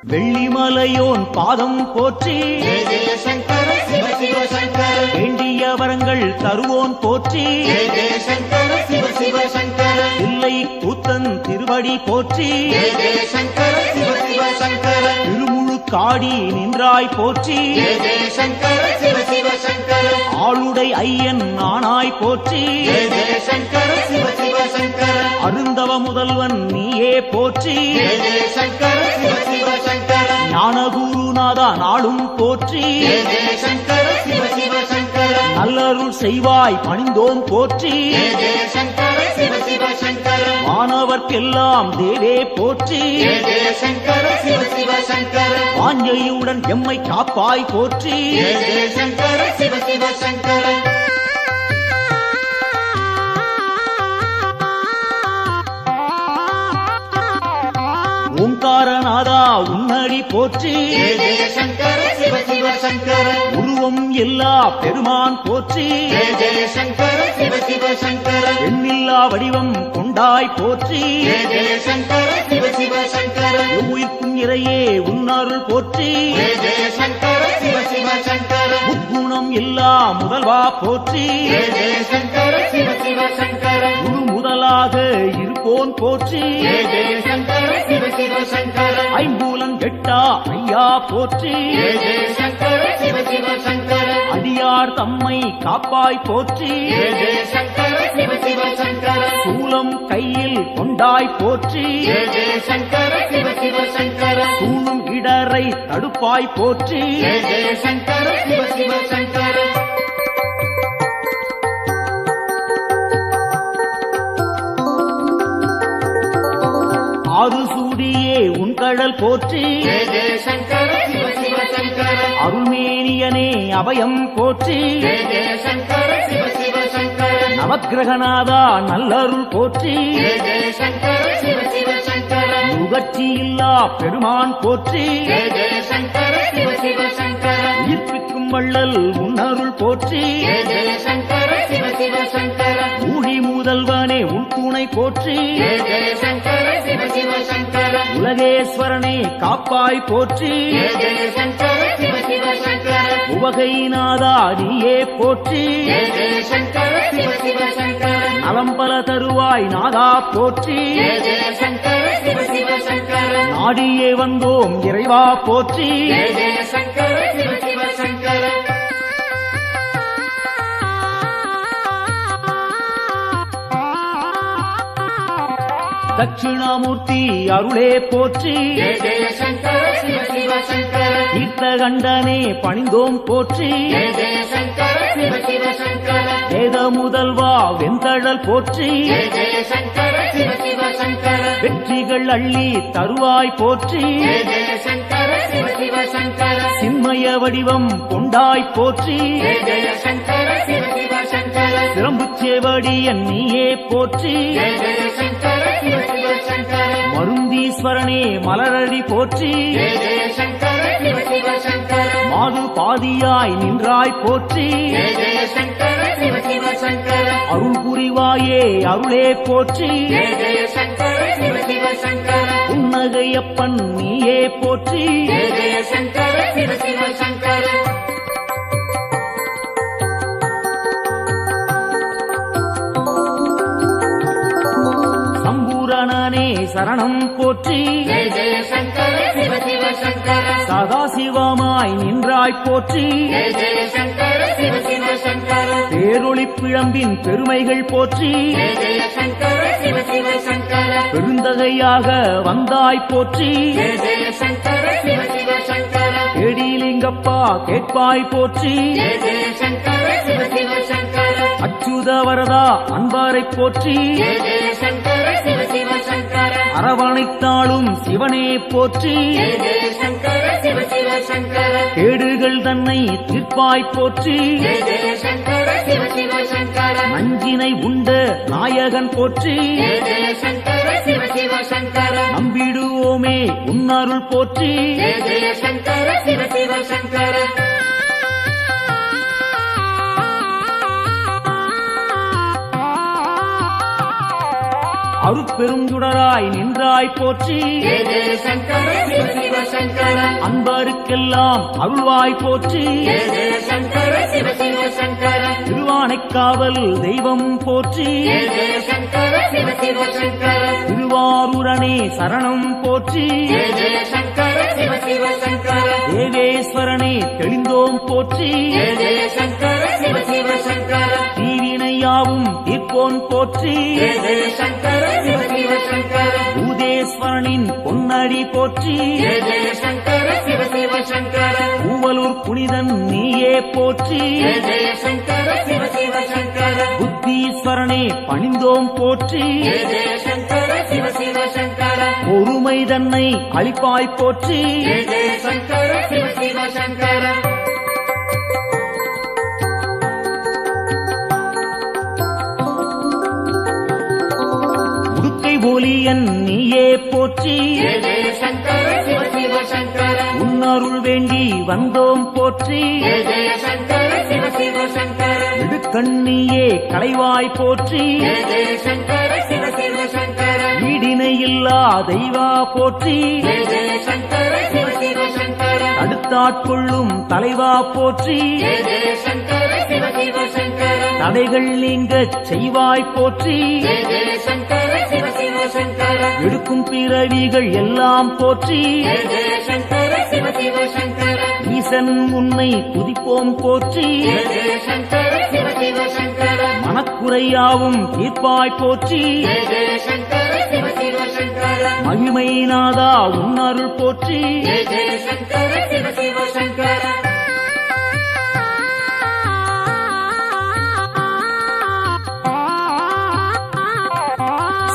வெள்ளிமலையோன் பாதம் போற்றி ஜெய ஜெய சங்கர சிவ சிவ சங்கர வேண்டிய வரங்கள் தருவோன் போற்றி ஜெய ஜெய சங்கர சிவ சிவ சங்கர இல்லை கூத்தன் திருவடி போற்றி ஜெய ஜெய சங்கர சிவ சிவ சங்கர திருமுழு காடி நின்றாய் போற்றி ஜெய ஜெய சங்கர சிவ சிவ சங்கர ஆளுடை ஐயன் நானாய் போற்றி ஜெய ஜெய சங்கர சிவ சிவ சங்கர அருந்தவ முதல்வன் நீயே போற்றி ஜெய ஜெய சங்கர சிவ சிவ சங்கர ஞானகுருநாதா நாளும் போற்றி ஜெய ஜெய சங்கர சிவ சிவ சங்கர நல்லருள் செய்வாய் பணிந்தோம் போற்றி ஜெய ஜெய சங்கர சிவ சிவ சங்கர வானவர்க்கெல்லாம் தேவே போற்றி ஜெய ஜெய சங்கர சிவ சிவ சங்கர வாஞ்சையுடன் எம்மை காப்பாய் போற்றி ஜெய ஜெய சங்கர சிவ சிவ சங்கர ஓங்காரநாதா உன்னடி போற்றி ஜெய ஜெய சங்கர சிவ சிவ சங்கர உருவம் எல்லா பெருமான் போற்றி ஜெய ஜெய சங்கர சிவ சிவ சங்கர எண்ணில்லா வடிவம் கொண்டாய் போற்றி ஜெய ஜெய சங்கர சிவ சிவ சங்கர எவ்வுயிர்க்கும் இறையே உன்னருள் போற்றி ஜெய ஜெய சங்கர சிவ சிவ சங்கர முக்குணம் எல்லா முதல்வா போற்றி ஜெய ஜெய சங்கர சிவ சிவ சங்கர குரு முதலாக இருப்போன் போற்றி ஜெய ஜெய சங்கர சிவ சிவ சங்கர ஐம்பூலன் எட்டா ஐயா போற்றி ஜெய ஜெய சங்கர சிவ சிவ சங்கர அடியார் தம்மை காப்பாய் போற்றி ஜெய ஜெய சங்கர சிவ சிவ சங்கர சூலம் கையில் கொண்டாய் போற்றி ஜெய ஜெய சங்கர சிவ சிவ சங்கர சூழும் இடரை தடுப்பாய் போற்றி ஜெய ஜெய சங்கர சிவ சிவ சங்கர ஆறு சூடியே உன் கடல் போற்றி ஜெய ஜெய சங்கர சிவ சிவ சங்கர அருள்மேனியனே அபயம் போற்றி ஜெய ஜெய சங்கர சிவ சிவ சங்கர நவக்கிரகநாதா நல்லருள் போற்றி ஜெய ஜெய சங்கர சிவ சிவ சங்கர முகர்ச்சி இல்லா பெருமான் போற்றி ஜெய ஜெய சங்கர சிவ சிவ சங்கர உயிர்ப்பிக்கும் வள்ளல் உன்னருள் போற்றி ஜெய ஜெய சங்கர சிவ சிவ சங்கர ஊழி முதல்வனே உன் துணை போற்றி ஜெய ஜெய சங்கர சிவ சிவ சங்கர உலகேஸ்வரனே காப்பாய் போற்றி ஜெய ஜெய சங்கர சிவ சிவ சங்கர உவகைநாதா நீயே போற்றி ஜெய ஜெய சங்கர சிவ சிவ சங்கர நலம்பல தருவாய் நாதா போற்றி ஜெய ஜெய சங்கர சிவ சிவ சங்கர நாடியே வந்தோம் இறைவா போற்றி ஜெய ஜெய சங்கர சிவ சிவ சங்கர தட்சிணாமூர்த்தி அருளே போற்றி ஜெய ஜெய சங்கர சிவ சிவ சங்கர தீர்த்தகண்டனே பணிந்தோம் போற்றி ஜெய ஜெய சங்கர சிவ சிவ சங்கர வேத முதல்வா வெந்தழல் போற்றி ஜெய ஜெய சங்கர சிவ சிவ சங்கர வெற்றிகள் அள்ளி தருவாய் போற்றி ஜெய ஜெய சங்கர சிவ சிவ சங்கர சின்மய வடிவம் கொண்டாய் போற்றி ஜெய ஜெய சங்கர சிவ சிவ சங்கர சிரம்புச்சேவடியன் நீயே போற்றி ஜெய ஜெய சங்கர சிவ சிவ சங்கர மருந்தீஸ்வரனே மலரடி போற்றி ஜெய ஜெய சங்கர சிவ சிவ சங்கர மாது பாதியாய் நின்றாய் போற்றி ஜெய ஜெய சங்கர சிவ சிவ சங்கர அருள் புரிவாயே அருளே போற்றி ஜெய ஜெய சங்கர சிவ சிவ சங்கர புன்னகையப்பன் நீயே போற்றி ஜெய ஜெய சங்கர சிவ சிவ சங்கர சம்பூரணனே சரணம் போற்றி ஜெய ஜெய சங்கர சிவ சிவ சங்கர சதாசிவமாய் நின்றாய் போற்றி ஜெய ஜெய சங்கர சிவ சிவ சங்கர பேரொளி பிழம்பின் பெருமைகள் போற்றி ஜெய ஜெய சங்கர சிவ சிவ சங்கர பெருந்தகையாக வந்தாய் போற்றி ஜெய ஜெய சங்கர சிவ சிவ சங்கர கேடிலிங்கப்பா கேட்பாய் போற்றி ஜெய ஜெய சங்கர சிவ சிவ சங்கர அச்சுத வரதா அன்பாரை போற்றி ஜெய ஜெய சங்கர சிவ சிவ சங்கர அரவணைத்தாளும் சிவனே போற்றி ஜெய ஜெய சங்கர சிவ சிவ சங்கர கேடுகள் தன்னை தீர்ப்பாய் போற்றி ஜெய ஜெய சங்கர சிவ சிவ சங்கர நஞ்சினை உண்ட நாயகன் போற்றி ஜெய ஜெய சங்கர சிவ சிவ சங்கர நம்பிடுவோமே உன்னருள் போற்றி ஜெய ஜெய சங்கர சிவ சிவ சங்கர அருட்பெருஞ்சுடராய் நின்றாய் போற்றி ஜெய ஜெய சங்கர சிவ சிவ சங்கர அன்பருக்கெல்லாம் அருள்வாய் போற்றி ஜெய ஜெய சங்கர சிவ சிவ சங்கர திருவானைக்காவல் தெய்வம் போற்றி ஜெய ஜெய சங்கர சிவ சிவ சங்கர திருவாரூரணே சரணம் போற்றி ஜெய ஜெய சங்கர சிவ சிவ சங்கர தேவேஸ்வரனே தெளிந்தோம் போற்றி ஜெய ஜெய சங்கர சிவ சிவ சங்கர தீவினையாவும் தீர்ப்போன் போற்றி ஜெய ஜெய சங்கர சிவ சிவ சங்கர பூதேஸ்வரனின் பொன்னடி போற்றி ஜெய ஜெய சங்கர சிவ சிவ சங்கர பூவலூர் புனிதன் நீயே போற்றி ஜெய ஜெய சங்கர சிவ சிவ சங்கர புத்தீஸ்வரனே பணிந்தோம் போற்றி ஜெய ஜெய சங்கர சிவ சிவ சங்கர பொறுமை தன்னை அளிப்பாய் போற்றி ஜெய ஜெய சங்கர சிவ சிவ சங்கர உடுக்கை ஒலியன் நீயே போற்றி ஜெய ஜெய சங்கர சிவ சிவ சங்கர உன்னருள் வேண்டி வந்தோம் போற்றி ஜெய ஜெய சங்கர சிவ சிவ சங்கர இடுக்கண்ணியே களைவாய் போற்றி ஜெய ஜெய சங்கர சிவ சிவ சங்கர ஈடிணையில்லா தெய்வா போற்றி ஜெய ஜெய சங்கர சிவ சிவ சங்கர அடுத்தாட்கொள்ளும் தலைவா போற்றி ஜெய ஜெய சங்கர சிவ சிவ சங்கர தடைகள் நீங்கச் செய்வாய் போற்றி ஜெய ஜெய சங்கர சிவ சிவ சங்கர எடுக்கும் பிறவிகள் எல்லாம் போற்றி ஜெய ஜெய சங்கர சிவ சிவ சங்கர ஈசன் உன்னை துதிப்போம் போற்றி ஜெய ஜெய சங்கர சிவ சிவ சங்கர மனக்குறையாவும் தீர்ப்பாய் போற்றி ஜெய ஜெய சங்கர சிவ சிவ சங்கர மகிமை நாதா உன்னருள் போற்றி ஜெய ஜெய சங்கர சிவ சிவ சங்கர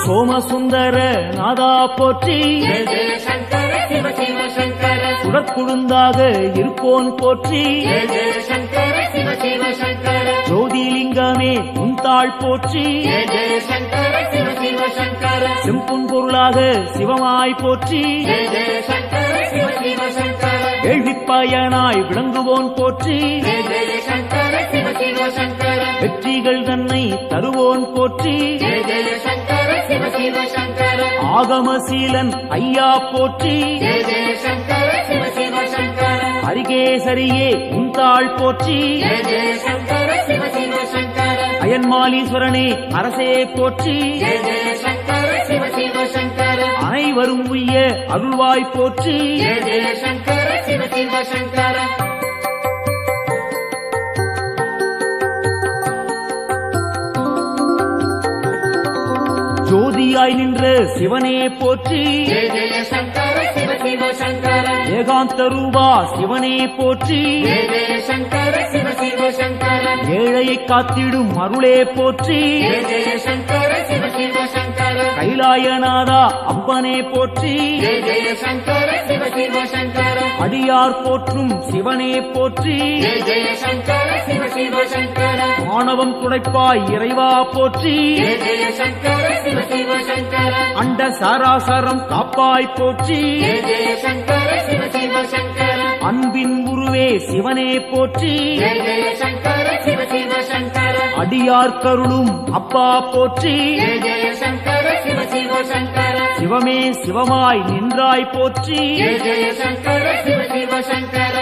சோமசுந்தர நாதா போற்றி ஜெய ஜெய சங்கர சிவ சிவ சங்கர சுடற்குழுந்தாக இருப்போன் போற்றி ஜெய ஜெய சங்கர சிவ சிவ சங்கர ஜோதிலிங்கமே உந்தாள் போற்றி ஜெய ஜெய சங்கர சிவ சிவ சங்கர செம்புன் பொருளாக சிவமாய் போற்றி ஜெய ஜெய சங்கர சிவ சிவ சங்கர கேள்விப்பயனாய் விளங்குவோன் போற்றி ஜெய ஜெய சங்கர சிவ சிவ சங்கர வெற்றிகள் தன்னை தருவோன் போற்றி ஜெய ஜெய சங்கர சிவ சிவ சங்கர ஆகமசீலன் ஐயா போற்றி ஜெய ஜெய சங்கர சிவ சிவ சங்கர அரிகேசரியே உந்தாள் போற்றி ஜெய ஜெய சங்கர சிவ சிவ சங்கர அயன்மாலீஸ்வரனே அரசே போற்றி ஜெய ஜெய சங்கர சிவ சிவ சங்கர அனைவரும் உய்ய அருள்வாய் போற்றி ஜெய ஜெய சங்கர சிவ சிவ சங்கர ஜோதியாய் நின்ற சிவனே போற்றி ஜெய ஜெய சங்கர சிவ சிவ சங்கர ஏகாந்த ரூபா சிவனே போற்றி ஜெய ஜெய சங்கர சிவ சிவ சங்கர ஏழையை காத்திடும் அருளே போற்றி ஜெய ஜெய சங்கர சிவ சிவ சங்கர கைலாயநாதா அப்பனே போற்றி ஜெய ஜெய சங்கர சிவ சிவ சங்கர அடியார் போற்றும் சிவனே போற்றி ஜெய ஜெய சங்கர சிவ சிவ சங்கர ஆணவம் துடைப்பாய் இறைவா போற்றி ஜெய ஜெய சங்கர சிவ சிவ சங்கர அண்ட சாராசரம் காப்பாய் போற்றி ஜெய ஜெய சங்கர சிவ சிவ சங்கர அன்பின் உருவே சிவனே போற்றி ஜெய ஜெய சங்கர சிவ சிவ சங்கர அடியார் கருளும் அப்பா போற்றி ஜெய ஜெய சங்கர சிவ சிவ சங்கர சிவமே சிவமாய் நின்றாய் போற்றி ஜெய ஜெய சங்கர சிவ சிவ சங்கர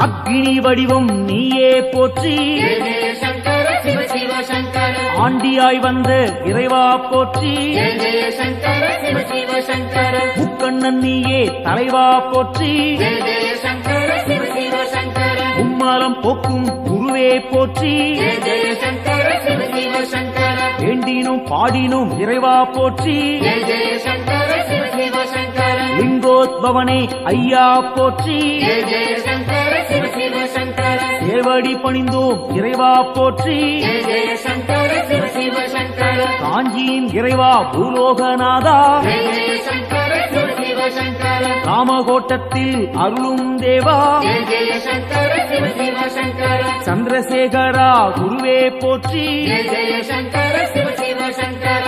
அக்னி வடிவம் நீயே போற்றி ஜெய ஜெய சங்கர சிவ சிவ சங்கர ஆண்டியாய் வந்த இறைவா போற்றி ஜெய ஜெய சங்கர சிவ சிவ சங்கர முக்கண்ணன் நீயே தலைவா போற்றி ஜெய ஜெய சங்கர சிவ சிவ சங்கர உம்மாலம் போக்கும் குருவே போற்றி ஜெய ஜெய சங்கர சிவ சிவ சங்கர வேண்டினும் பாடினும் இறைவா போற்றி ஜெய ஜெய சங்கர சிவ சிவ சங்கர லிங்கோத்பவனே ஐயா போற்றி ஜெய ஜெய சங்கர சிவ சிவ சங்கர சேவடி பணிந்தோம் இறைவா போற்றி ஜெய ஜெய சங்கர சிவ சிவ சங்கர காஞ்சியின் இறைவா பூலோகநாதா ஜெய ஜெய சங்கர சிவ சிவ சங்கர காமகோட்டத்தில் அருளும் தேவா ஜெய ஜெய சங்கர சிவ சிவ சங்கர சந்திரசேகரா குருவே போற்றி ஜெய ஜெய சங்கர சிவ சிவ சங்கர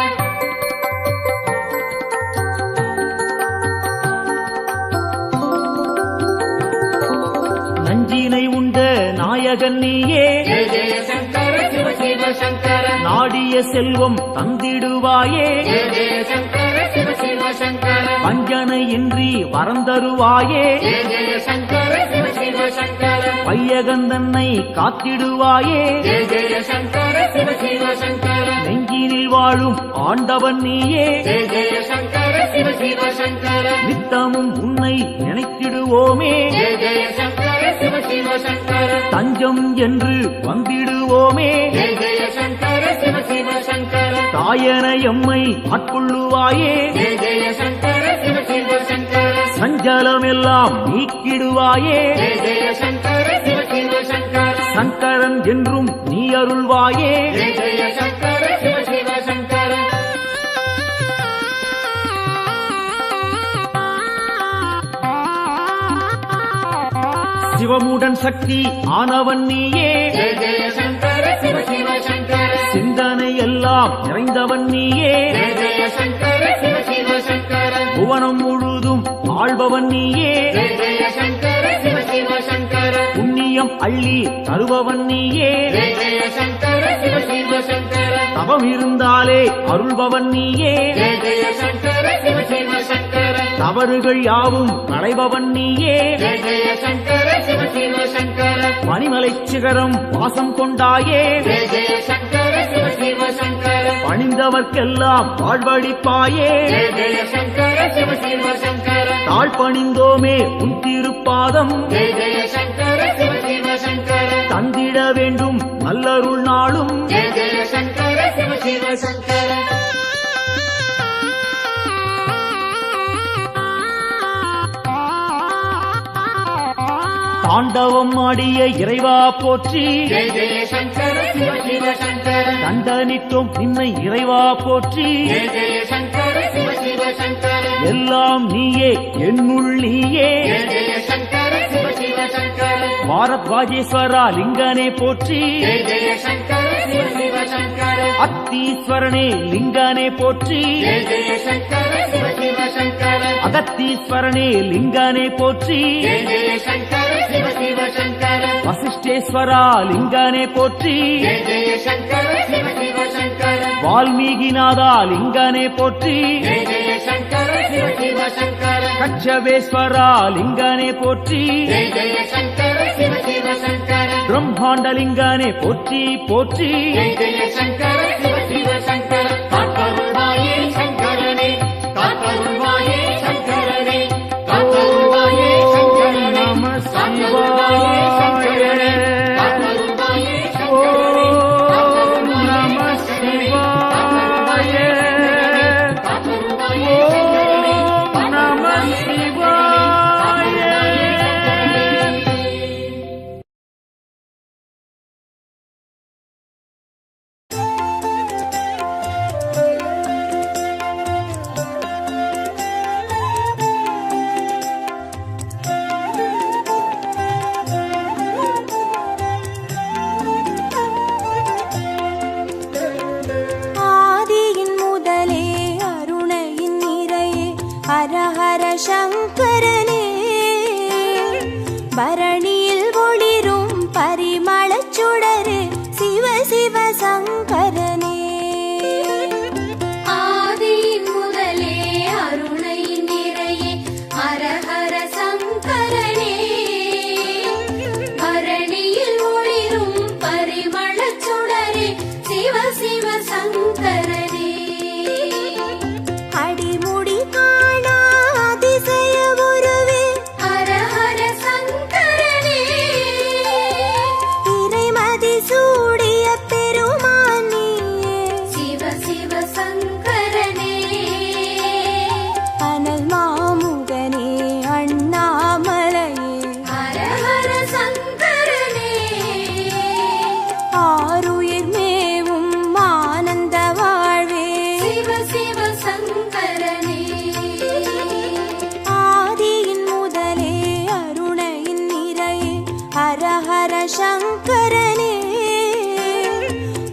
நஞ்சினை உண்ட நாயகன் நீயே ஜெய ஜெய சங்கர சிவ சிவ சங்கர நாடிய செல்வம் தந்திடுவாயே ஜெய ஜெய சங்கர சிவ சிவ சங்கர வஞ்சனை இன்றி வரந்தருவாயே ஜெய ஜெய சங்கர சிவ சிவ சங்கர வையகந்தன்னை காத்திடுவாயே ஜெய ஜெய சங்கர சிவ சிவ சங்கர நெஞ்சினில் வாழும் ஆண்டவன் நீயே ஜெய ஜெய சங்கர சிவ சிவ சங்கர நித்தமும் உன்னை நினைத்திடுவோமே ஜெய ஜெய சங்கர சிவ சிவ சங்கர தஞ்சம் என்று வந்திடுவோமே ஜெய ஜெய சங்கர சிவ சிவ சங்கர தாயன எம்மை ஆட்கொள்ளுவாயே ஜெய ஜெய சங்கர சிவ சிவ சங்கர சஞ்சலமெல்லாம் நீக்கிடுவாயே ஜெய ஜெய சங்கர சிவ சிவ சங்கர சங்கரன் என்றும் நீ அருள்வாயே ஜெய ஜெய சங்கர சிவ சிவ சங்கர சிவமுடன் சக்தி ஆனவன் நீயே ஜெய ஜெய சங்கர சிவ சிவ சங்கர சிந்தனை எல்லாம் நிறைந்தவன் நீயே ஜெய ஜெய சங்கர சிவ சிவ சங்கர புவனம் முழுதும் ஆள்பவன் நீயே ஜெய ஜெய சங்கர சிவ சிவ சங்கர புண்ணியம் அள்ளி தருபவன் நீயே ஜெய ஜெய சங்கர சிவ சிவ சங்கர தவம் இருந்தாலே அருள்பவன் நீயே ஜெய ஜெய சங்கர சிவ சிவ சங்கர தவறுகள் யாவும் களைபவன் நீயே ஜெய ஜெய சங்கர சிவ சிவ சங்கர பனிமலை சிகரம் வாசம் கொண்டாயே ஜெய ஜெய சங்கர சிவ சிவ சங்கர பணிந்தவர்க்கெல்லாம் வாழ்வழிப்பாயே ஜெய ஜெய சங்கர சிவ சிவ சங்கர தாழ் பணிந்தோமே உன் திருப்பாதம் ஜெய ஜெய சங்கர சிவ சிவ சங்கர தந்திட வேண்டும் நல்லருள் நாளும் ஜெய ஜெய சங்கர சிவ சிவ சங்கர தாண்டவம் ஆடிய இறைவா போற்றி ஜெய ஜெய சங்கர சிவ சிவ சங்கர தண்டனிட்டோம் நின்னை இறைவா போற்றி ஜெய ஜெய சங்கர சிவ சிவ சங்கர எல்லாம் நீயே என்னுள் நீயே ஜெய ஜெய சங்கர சிவ சிவ சங்கர பாரத்வாஜேஸ்வரா லிங்கனே போற்றி ஜெய ஜெய சங்கர சிவ சிவ சங்கர அத்தீஸ்வரனே லிங்கனே போற்றி ஜெய ஜெய சங்கர சிவ சிவ சங்கர அகத்தீஸ்வரனே லிங்கனே போற்றி ஜெய ஜெய சங்கர சிவ சிவ சங்கர வசிஷ்டேஸ்வரா லிங்கனே போற்றி ஜெய ஜெய சங்கர சிவ சிவ சங்கர வால்மீகிநாதா லிங்கனே போற்றி ஜெய ஜெய சங்கர சிவ சிவ சங்கர கச்சவேஸ்வரா லிங்கனே போற்றி ஜெய ஜெய சங்கர சிவ சிவ சங்கர பிரம்மாண்டலிங்கனே போற்றி போற்றி ஜெய ஜெய சங்கர சிவ சிவ சங்கர காத்தருள்வாயே சங்கரனே காத்தருள்வாயே சங்கரனே காத்தருள்வாயே சங்கரனே நம காத்தருள்வாயே சங்கரனே காத்தருள்வாயே சங்கரனே ஓம் நம சிவாய காத்தருள்வாயே ஓம் நம சிவாய ஆதியின் முதலே அருணையின் நிறையே ஹர ஹர சங்கரனே பரணியில் ஒளிரும் பரிமளச் சுடரே சிவ சிவ சங்கரனே ஆதியின் முதலே அருணையின் நிறையே ஹர ஹர சங்கரனே பரணியில் ஒளிரும் பரிமளச் சுடரே சிவ சிவ சங்கரனே அடிமுடி காணா அதிசய உருவே ஹர ஹர சங்கரனே இறைமதி சூடிய பெருமான் நீயே சிவ சிவ சங்கரனே அனல் மாமுகனே அண்ணாமலையே ஹர ஹர சங்கரனே ஆருயிர் மேவும் ஆனந்த வாழ்வே சிவ சிவ சங்கரனே ஆதியின் முதலே அருணையின் நிறையே ஹர ஹர சங்கரனே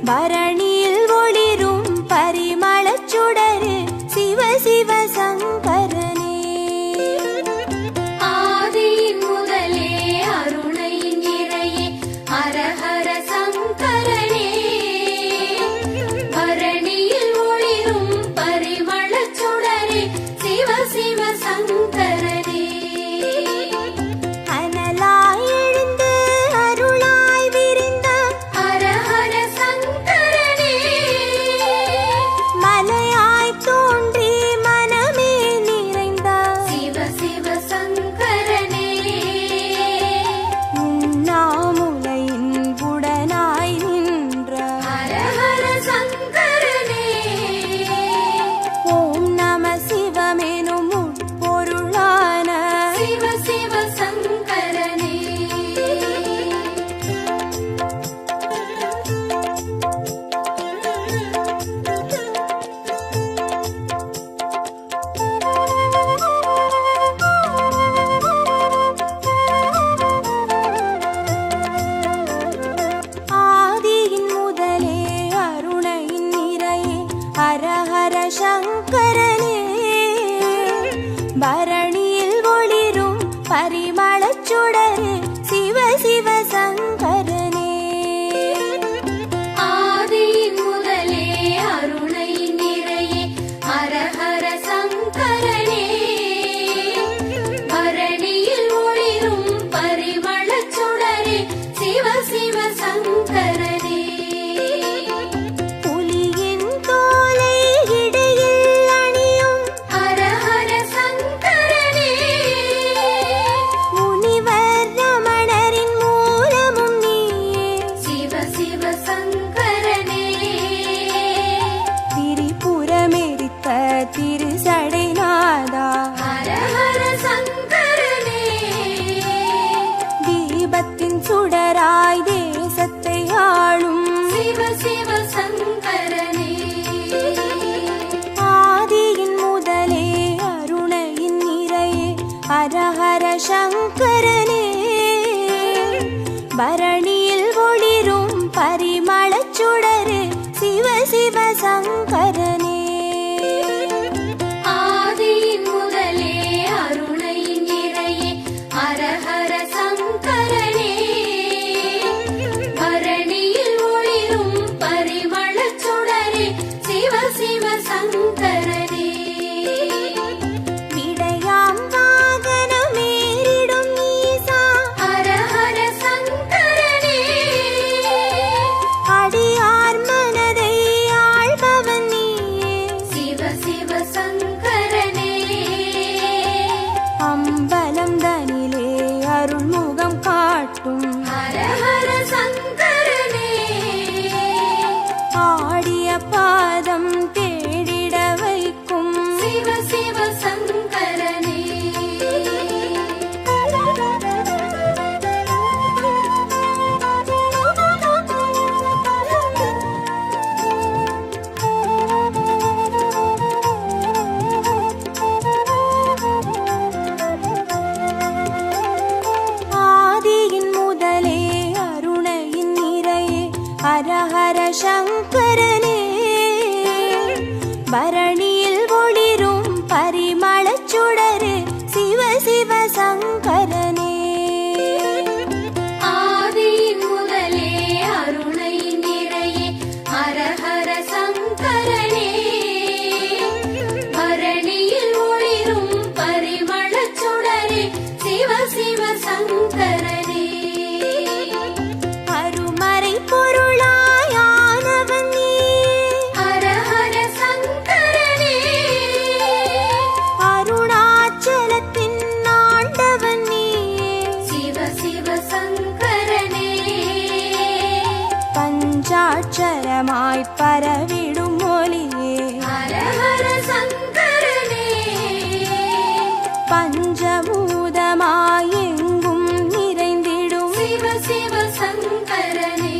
பரணியில் ஒளிரும் பரிமளச் சுடரே சிவ சிவ சங்கரனே ஆதியின் முதலே அருணையின் நிறையே ஹர சிவ சிவ சங்கரனே புலியின் தோலை இடையில் அணியும் ஹர ஹர சங்கரனே முனிவர் ரமணரின் மூலமும் நீயே சிவ சிவ சங்கரனே திரிபுரமெரித்த திருசடைநாதா ஹர ஹர சங்கரனே தீபத்தின் சுடராய் தேசத்தை ஆளும் சிவ சிவ சங்கரனே ஆதியின் முதலே அருணையின் நிறையே ஹரஹர சங்கரனே பரணியில் ஒளிரும் பரிமளச் சுடரு சிவ சிவ சங்கரனே ஆதியின் முதலே அருணையின் நிறையே ஹர ஹர சங்கரனே பரணியில் ஒளிரும் பரிமளச் சுடரே சிவ சிவ சங்கரனே விடையாம் வாகனமேறிடும் ஈசா ஹர ஹர சங்கரனே அடியார் மனதை ஆள்பவன் நீயே சிவ சிவ சங்கரனே அம்பலம் தனிலே அருள்முகம் காட்டும் ஹர ஹர சங்கரனே ஆடிய பாதம் தேடிட வைக்கும் சிவ சிவ சங்கரனே ஆதியின் முதலே அருணையின் நிறையே ஹரஹர சங்கரனே பரணியில் ஒளிரும் பரிமளச் சுடரு சிவ சிவ சங்கரனே ஆதியின் முதலே அருணையின் நிறையே ஹர ஹர சங்கரனே பரணியில் ஒளிரும் பரிமளச் சுடரே சிவ சிவ சங்கரனே அருமறை பொருளாயானவன் நீயே ஹர ஹர சங்கரனே அருணாச்சலத்தின் ஆண்டவன் நீயே சிவ சிவ சங்கரனே பஞ்சாட்சரமாய் பரவிடும் ஒளியே ஹர ஹர சங்கரனே பஞ்சபூதமாய் எங்கும் நிறைந்திடும் சிவ சிவ சங்கரனே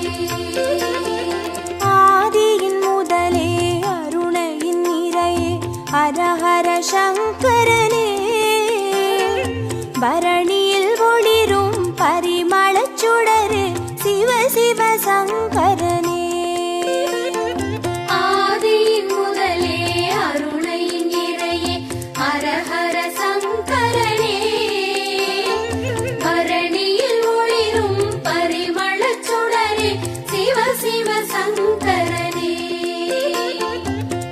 ஆதியின் முதலே அருணையின் நிறையே ஹரஹர சங்கரனே பரணியில் ஒளிரும் பரிமளச் சுடரு சிவ சிவ சங்கரனே ஆதியின் முதலே அருணையின் நிறையே ஹர ஹர சங்கரனே பரணியில் ஒளிரும் பரிமளச் சுடரே சிவ சிவ சங்கரனே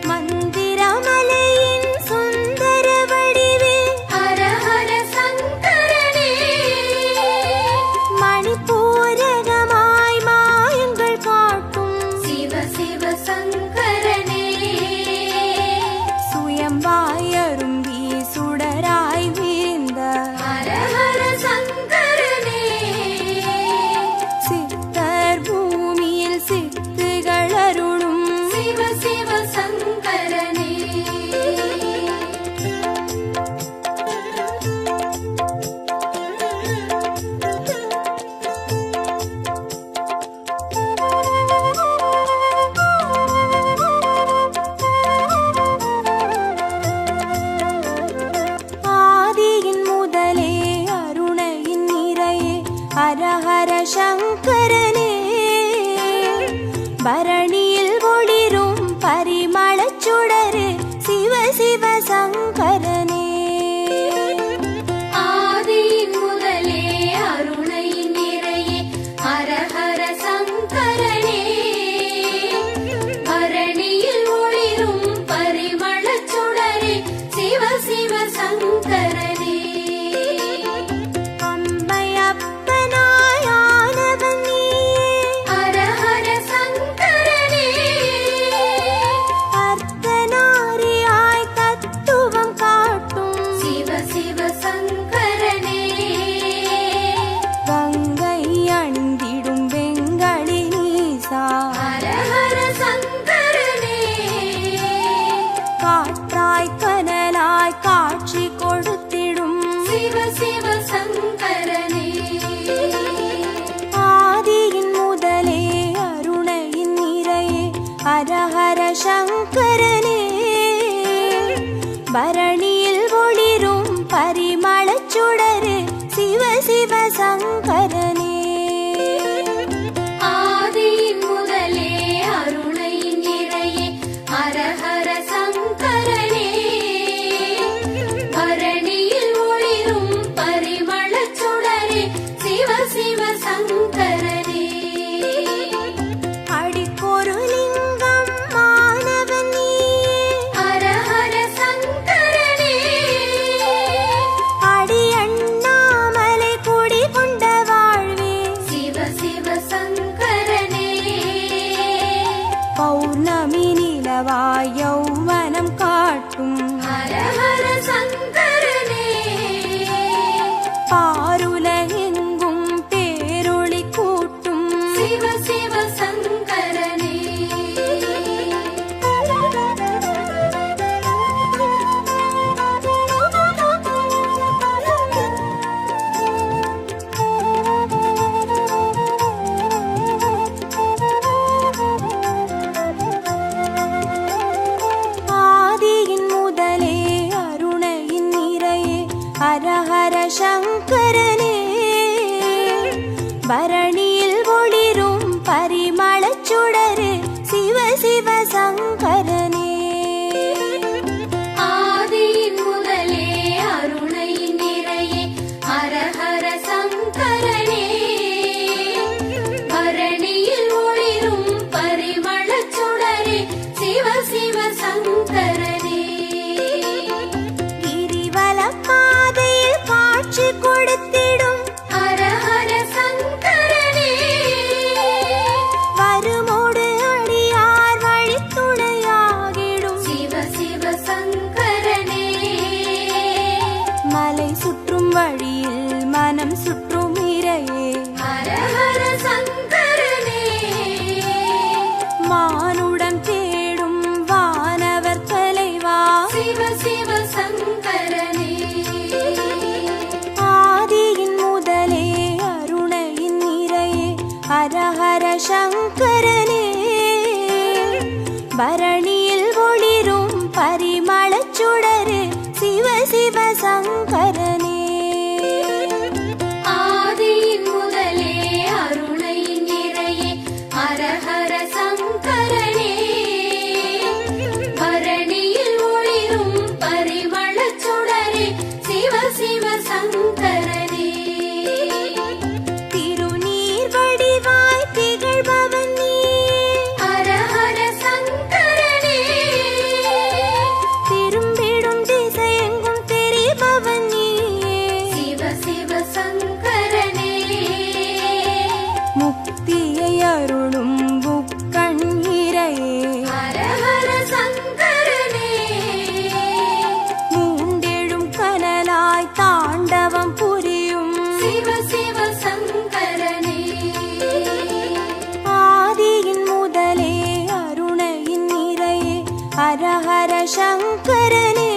மந்திரமலையின் சுந்தர வடிவே ஹர ஹர சங்கரனே மணிப்பூரகமாய் மாயங்கள் காட்டும் சங்கரனே பௌர்ணமி நிலவாய் யௌவனம் காட்டும் ஹர ஹர சங்கரனே பாருலகெங்கும் பேரொளி கூட்டும் சிவ சிவ சங்கரனே ஆதியின் முதலே அருணையின் நிறையே ஹர ஹர சங்கரனே பரணியில் ஒளிரும் பரிமளச் சுடரே சிவ சிவ சங்கரனே ஆதியின் முதலே அருணையின் நிறையே ஹர ஹர சங்கரனே பரணியில் ஒளிரும் பரிமளச் சுடரே சிவ சிவ சங்கரனே கிரிவல பாதையில் காட்சி கொடுத்திடும் ஹர ஹர சங்கரனே வருமோடு அடியார் வழித்துணையாகிடும் சிவ சிவ சங்கரனே மலை சுற்றும் வழியில் மனம் சுற்றும் இறையே ஹர ஹர சங்கரனே மானுடன் தேடும் வானவர் தலைவா சிவ சிவ சங்கரனே ஆதியின் முதலே அருணையின் நிறையே ஹர ஹர சங்கரனே பரணியில் ஒளிரும் பரிமளச் சுடரே சிவ சிவ சங்கரனே ஆதியின் முதலே அருணையின் நிறையே ஹர ஹர சங்கரனே பரணியில் ஒளிரும் பரிமளச் சுடரே சிவ சிவ சங்கரனே திருநீர் வடிவாய் திகழ்பவன் நீயே ஹர ஹர சங்கரனே திரும்பிடும் திசையெங்கும் தெரிபவன் நீயே சிவ சிவ சங்கரனே முக்தியை அருளும் புக்கண் இறையே ஹர ஹர சங்கரனே மூண்டெழும் கனலாய் தாண்டவம் புரியும் சிவ சிவ சங்கரனே ஆதியின் முதலே அருணையின் நிறையே ஹர ஹர சங்கரனே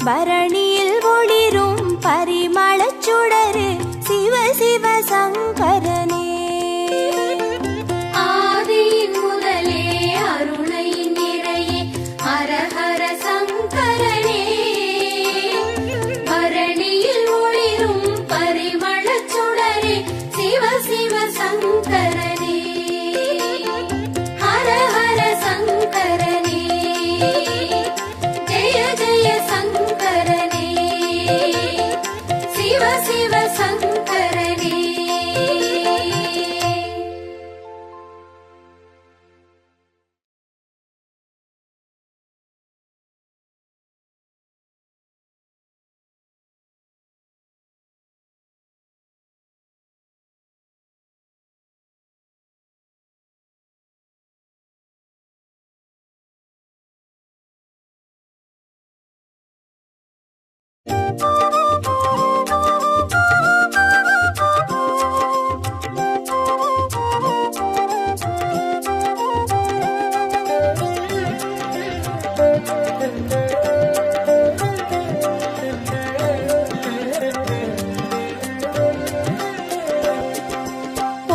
பரணியில் ஒளிரும் பரிமளச் சுடரே சிவ சிவ சங்கரனே ஆதியின் முதலே அருணையின் நிறையே ஹர ஹர சங்கரனே பரணியில் ஒளிரும் பரிமளச் சுடரே சிவ சிவ சங்கரனே ஹர ஹர சங்கரனே ஜெய ஜெய சங்கரனே சிவ சிவ சங்கரனே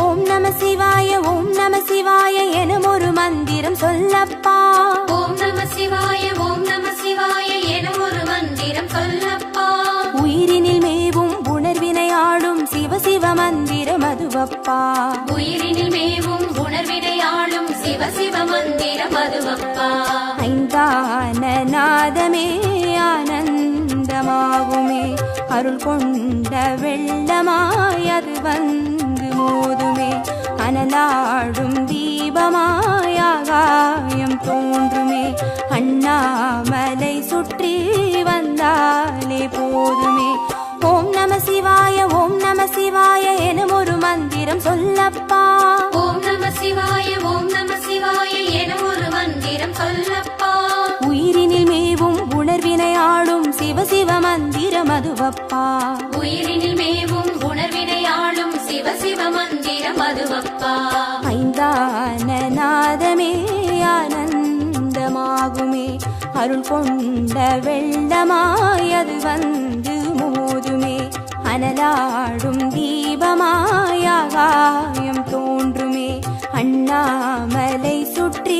ஓம் நம சிவாய எனும் ஒரு மந்திரம் சொல்லப்பா ஓம் நம சிவாய எனும் ஒரு மந்திரம் சொல்லப்பா உயிரினில் மேவும் உணர்வினை ஆளும் சிவ சிவ மந்திரம் அதுவப்பா உயிரினில் மேவும் உணர்வினை ஆளும் சிவ சிவ மந்திரம் அதுவப்பா ஐந்தான நாதமே ஆனந்தமாகுமே அருள் கொண்ட வெள்ளமாய் அது வந்து மோதுமே அனலாடும் தீபமாய் ஆகாயம் தோன்றுமே அண்ணாமலை சுற்றி வந்தாலே போதுமே ஓம் நம சிவாய எனும் ஒரு மந்திரம் சொல்லப்பா. ஓம் நம சிவாய ஓம் நம சிவாய என ஒரு மந்திரம் சொல்லப்பா. உயிரினில் மேவும் உணர்வினை ஆளும் சிவ சிவ மந்திரம் அதுவப்பா. உயிரினில் மேவும் உணர்வினை ஆளும் சிவ சிவ மந்திரம் அதுவப்பா. ஐந்தான நாதமே ஆனந்தமாகுமே, அருள் கொண்ட வெள்ளமாய் அது வந்து மோதுமே, அனலாடும் தீபமாய் ஆகாயம் தோன்றுமே, அண்ணாமலை சுற்றி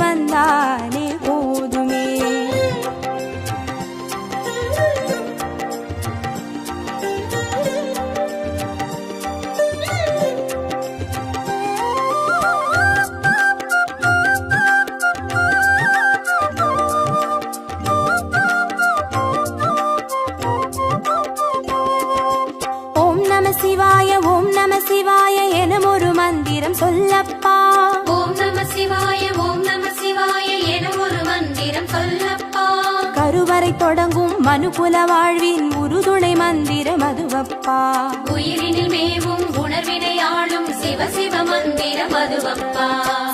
வந்தாலே போதுமே. சிவாய ஓம் நம சிவாய எனும் ஒரு மந்திரம் சொல்லப்பா. ஓம் நம சிவாய ஓம் நம சிவாய எனும் ஒரு மந்திரம் சொல்லப்பா. கருவறை தொடங்கும் மனுகுல வாழ்வின் உறுதுணை மந்திரம் அதுவப்பா. உயிரினில் மேவும் உணர்வினை ஆளும் சிவ சிவ மந்திரம் அதுவப்பா.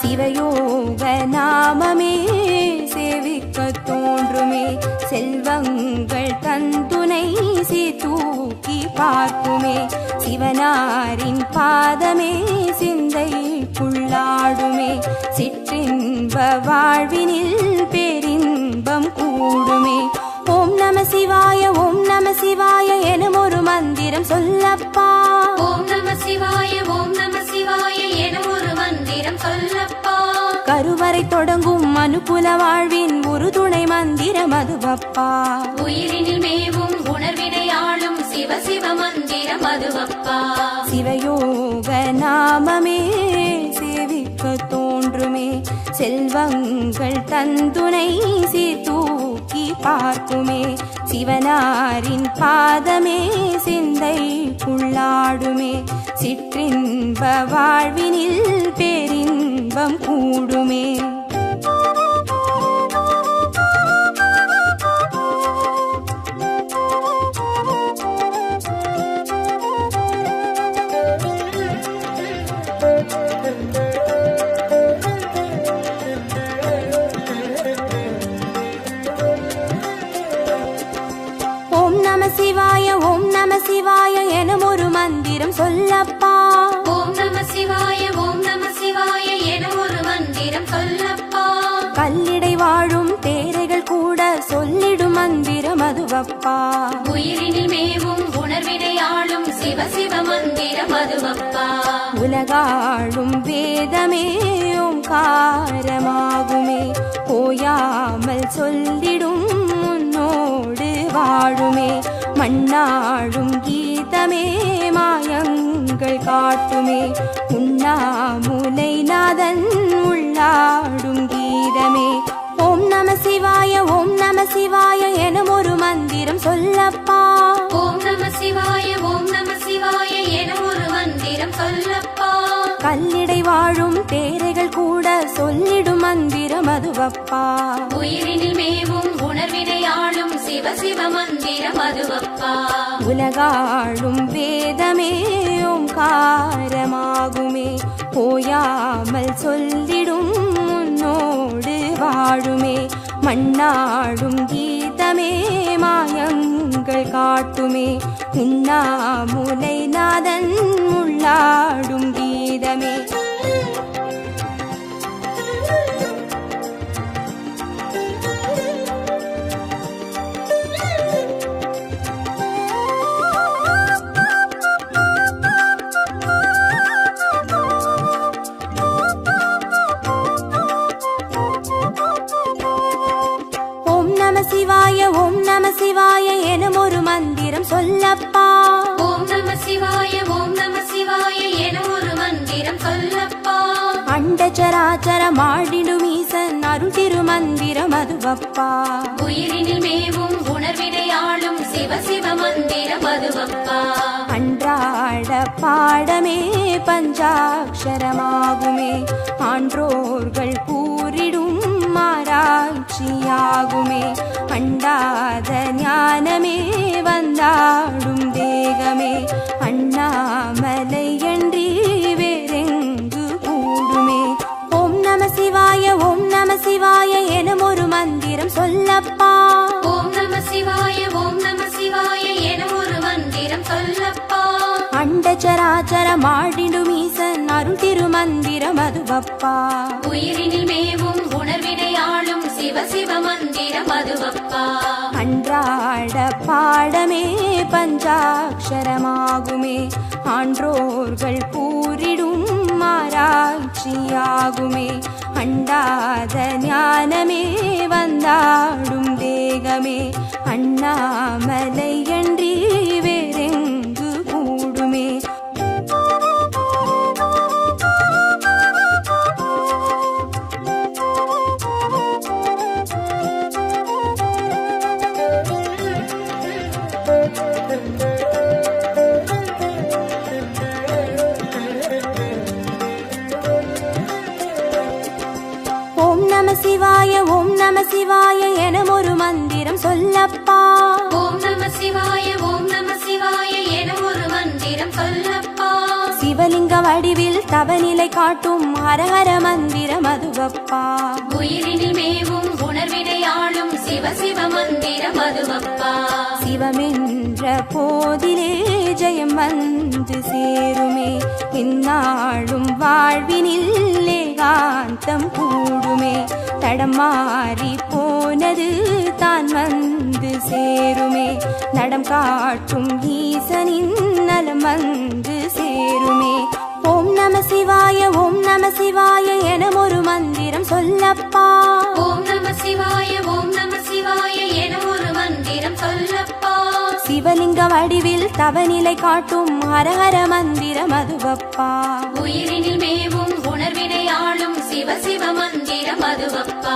சிவயோக நாமமே சேவிக்க தோன்றுமே, செல்வங்கள் தந்துணை தூக்கி பார்க்குமே, சிவனாரின் பாதமே சிந்தைக்குள்ளாடுமே, சிற்றின்ப வாழ்வினில் பேரின்பம் கூடுமே. ஓம் நம சிவாய ஓம் நம சிவாய எனும் ஒரு மந்திரம் சொல்லப்பா. ஓம் நம சிவாய ஓம் நம சிவாய எனும் ஒரு மந்திரம் சொல்லப்பா. கருவறை தொடங்கும் மனுகுல வாழ்வின் ஒரு துணை மந்திரம் அதுவப்பா. உயிரினில் மேவும் உணர்வினை ஆளும் சிவ சிவ மந்திரம் அதுவப்பா. சிவயோக நாமமே சேவிக்க தோன்றுமே, செல்வங்கள் தந்துணை தூக்கி பார்க்குமே, சிவனாரின் பாதமே சிந்தைக்குள்ளாடுமே, சிற்றின்ப வாழ்வினில் பேரின்பம் கூடுமே. ஓம் நம சிவாய ஓம் நம சிவாய எனும் ஒரு மந்திரம் சொல்லப்பா. ஓம் நம சிவாய ஓம் நம சிவாய எனும் ஒரு மந்திரம் சொல்லப்பா. கல்லிடை வாழும் தேரைகள் கூட சொல்லிடும் மந்திரம் அதுவப்பா. உயிரினில் மேவும் உணர்வினை ஆளும் சிவ சிவ மந்திரம் அதுவப்பா. உலகாளும் வேதமே ஓங்காரமாகுமே, ஓயாமல் சொல்லிடும் முன்னோடு வாழுமே, மண்ணாடும் கீதமே மாயங்கள் காட்டுமே, உண்ணாமுலை நாதன் உள்ளாடும் கீதமே. ஓம் நம சிவாய ஓம் நம சிவாய எனும் ஒரு மந்திரம் சொல்லப்பா. ஓம் நம சிவாய ஓம் நம சிவாய எனும் ஒரு மந்திரம் சொல்லப்பா. கல்லிடை வாழும் தேரைகள் கூட சொல்லிடும் மந்திரம் அதுவப்பா. உயிரினில் மேவும் உணர்வினை ஆளும் சிவ சிவ மந்திரம் அதுவப்பா. உலகாளும் வேதமே ஓங்காரமாகுமே, ஓயாமல் சொல்லிடும் முன்னோடு வாழுமே, மண்ணாடும் கீதமே மாயங்கள் காட்டுமே, உண்ணாமுலை நாதன் உள்ளாடும் கீதமே. சிவாய ஓம் நம சிவாய எனும் ஒரு மந்திரம் சொல்லப்பா. ஓம் நம சிவாய ஓம் நம சிவாய எனும் ஒரு மந்திரம் சொல்லப்பா. அண்டச்சராச்சர மாடிடும் ஈசன் அருள் திருமந்திரம் அதுவப்பா. உயிரினில் மேவும் உணர்வினை ஆளும் சிவ சிவ மந்திரம் அதுவப்பா. அன்றாட பாடமே பஞ்சாட்சரமாகுமே, ஆன்றோர்கள் கூறிடும் ஆராய்ச்சியாகுமே, அண்டாத ஞானமே வந்தாடும் தேகமே, அண்ணாமலை என்று அண்டச்சராச்சரம் ஆடிடும் ஈசன் அருள் திருமந்திரம் அதுவப்பா. உயிரினில் மேவும் உணர்வினை ஆளும் சிவ சிவ மந்திரம் அதுவப்பா. அன்றாட பாடமே பஞ்சாட்சரமாகுமே, ஆன்றோர்கள் கூறிடும் ஆராய்ச்சியாகுமே. அண்டாத ஞானமே வந்தாடும் தேகமே, அண்ணாமலையன்றி வேறெங்கு கூடுமே. ஓம் நம சிவாய ஓம் நம சிவாய என ஒரு மந்திரம் சொல்லப்பா. ஓம் நம சிவாய ஓம் நம சிவாய என ஒரு மந்திரம் சொல்லப்பா. சிவலிங்க வடிவில் தவநிலை காட்டும் ஹரஹர மந்திரம் அதுவப்பா. உயிரினில் மேவும் உணர்வினை ஆளும் சிவ சிவ மந்திரம் அதுவப்பா. சிவமென்ற போதிலே ஜெயம் வந்து சேருமே, இந்நாளும் வாழ்வினில் ஏகாந்தம் கூடுமே. தடம் மாறி போனது தான் வந்து சேருமே, நடம் காட்டும் ஈசனின் நலம் வந்து சேருமே. ஓம் நம சிவாய ஓம் நம சிவாய என ஒரு மந்திரம் சொல்லப்பா. ஓம் நம சிவாய ஓம் நம சிவாய என ஒரு மந்திரம் சொல்லப்பா. சிவலிங்க வடிவில் தவநிலை காட்டும் ஹரஹர மந்திரம் அதுவப்பா. உயிரினில் மேவும் உணர்வினை ஆளும் சிவ சிவ மந்திரம் அதுவப்பா.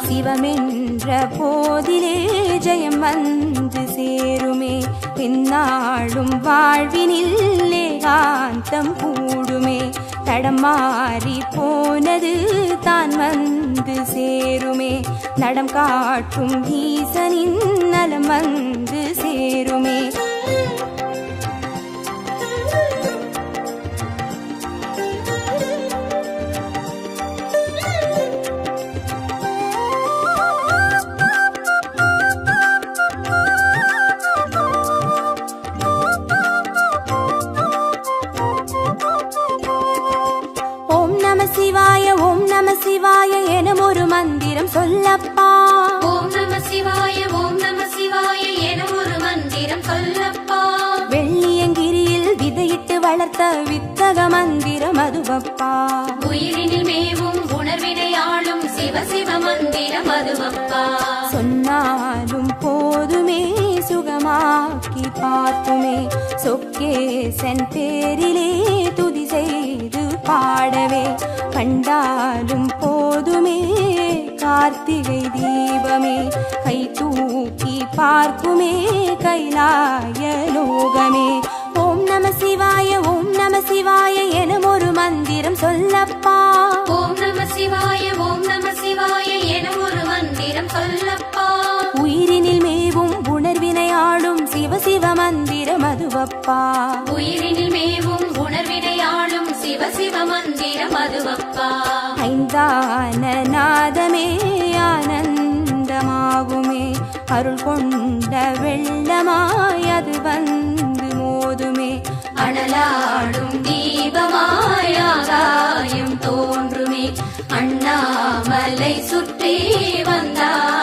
சிவமென்ற போதிலே ஜெயம் வந்து சேருமே, இந்நாளும் வாழ்வினில் ஏகாந்தம் கூடுமே. தடம் மாறி போனது தான் வந்து சேருமே, நடம் காட்டும் ஈசனின் நலம் வந்து சேருமே. ஓம் நம சிவாய ஓம் நம சிவாய என ஒரு மந்திரம் சொல்லப்பா. ஓம் நம சிவாய ஓம் நம சிவாய என ஒரு மந்திரம் சொல்லப்பா. வெள்ளியங்கிரியில் விதையிட்டு வளர்த்த வித்தக மந்திரம் அதுவப்பா. உயிரினில் மேவும் உணர்வினை ஆளும் சிவ சிவ மந்திரம் அதுவப்பா. சொன்னாலும் போதுமே சுகமாக்கி பார்த்துமே, சொக்கேசன் பேரிலே துதி செய்து பாடவே. கண்டாலும் போதுமே கார்த்திகை தீபமே, கை தூக்கி பார்க்குமே கைலாய லோகமே. ஓம் நம சிவாய ஓம் நம சிவாய என ஒரு மந்திரம் சொல்லப்பா. ஓம் நம சிவாய ஓம் நம சிவாய என ஒரு மந்திரம் சொல்லப்பா. உயிரினில் மேவும் உணர்வினை ஆளும் சிவ சிவ மந்திரம் அதுவப்பா. உயிரினில் மேவும் உணர்வினை ஆளும் சிவ சிவ மந்திரம் அதுவப்பா. ஐந்தான நாதமே ஆனந்தமாகுமே, அருள் கொண்ட வெள்ளமாய் அது வந்து மோதுமே. அனலாடும் தீபமாய் ஆகாயம் தோன்றுமே, அண்ணாமலை சுற்றி வந்தார்